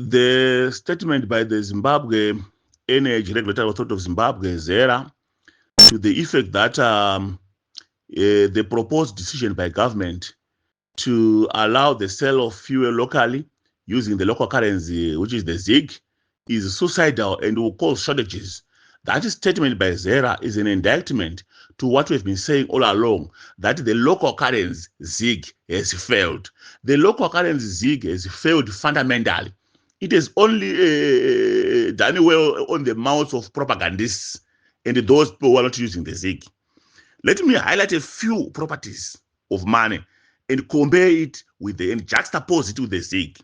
The statement by the Zimbabwe Energy Regulatory Authority of Zimbabwe, ZERA, to the effect that the proposed decision by government to allow the sale of fuel locally using the local currency, which is the ZIG, is suicidal and will cause shortages. That statement by ZERA is an indictment to what we've been saying all along, that the local currency ZIG has failed. The local currency ZIG has failed fundamentally. It has only done well on the mouths of propagandists and those people who are not using the ZIG. Let me highlight a few properties of money and compare it with and juxtapose it with the ZIG.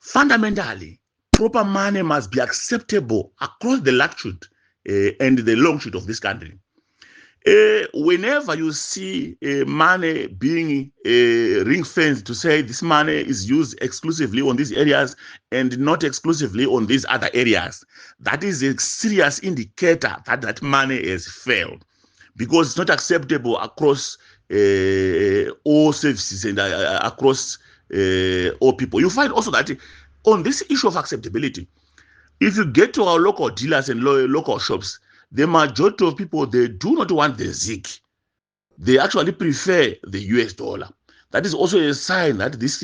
Fundamentally, proper money must be acceptable across the latitude and the longitude of this country. Whenever you see money being ring-fenced to say this money is used exclusively on these areas and not exclusively on these other areas, that is a serious indicator that that money has failed, because it's not acceptable across all services and across all people. You find also that on this issue of acceptability, if you get to our local dealers and local shops, the majority of people, they do not want the ZIG. They actually prefer the US dollar. That is also a sign that this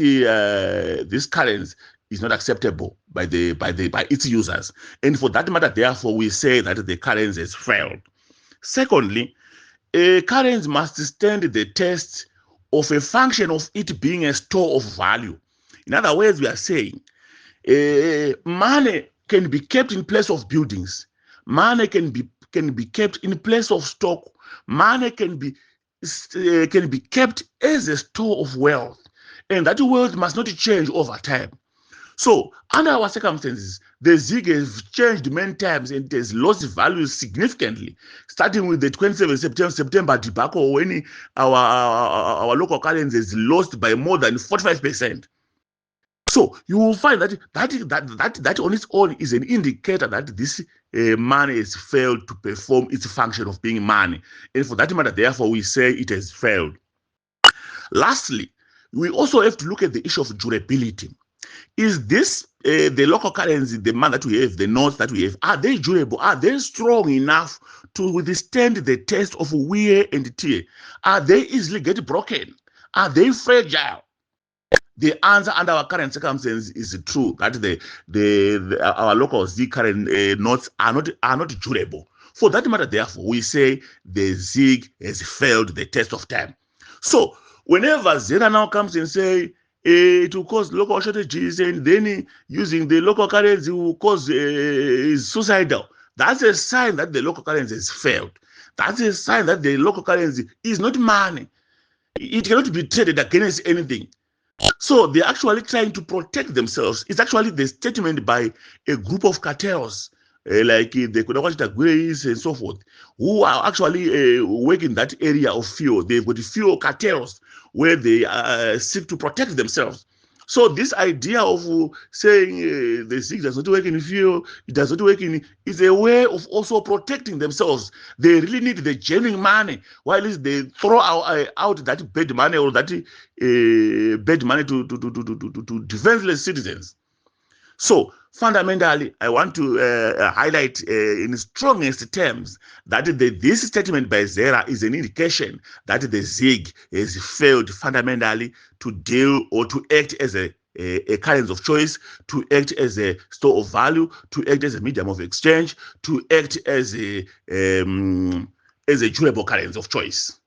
currency is not acceptable by its users. And for that matter, therefore, we say that the currency has failed. Secondly, a currency must stand the test of a function of it being a store of value. In other words, we are saying money can be kept in place of buildings. Money can be kept in place of stock. Money can be kept as a store of wealth, and that wealth must not change over time. So, under our circumstances, the ZIG has changed many times and it has lost value significantly, starting with the 27th September debacle, when our local currency is lost by more than 45%. So you will find that on its own is an indicator that this money has failed to perform its function of being money. And for that matter, therefore, we say it has failed. Lastly, we also have to look at the issue of durability. Is this the local currency, the money that we have, the notes that we have, are they durable? Are they strong enough to withstand the test of wear and tear? Are they easily get broken? Are they fragile? The answer under our current circumstances is true that our local ZIG current notes are not durable. For that matter, therefore, we say the ZIG has failed the test of time. So whenever ZERA now comes and say it will cause local shortages, and then using the local currency will cause is suicidal, that's a sign that the local currency has failed. That's a sign that the local currency is not money. It cannot be traded against anything. So they're actually trying to protect themselves. It's actually the statement by a group of cartels, like the Kodawachita Grays and so forth, who are actually working that area of fuel. They've got fuel cartels where they seek to protect themselves. So this idea of saying the ZIG does not work in fuel, it does not work in, is a way of also protecting themselves. They really need the genuine money, while they throw out that bad money or that bad money to defenseless citizens. So fundamentally, I want to highlight in strongest terms that this statement by ZERA is an indication that the ZIG has failed fundamentally to deal or to act as a currency of choice, to act as a store of value, to act as a medium of exchange, to act as a durable currency of choice.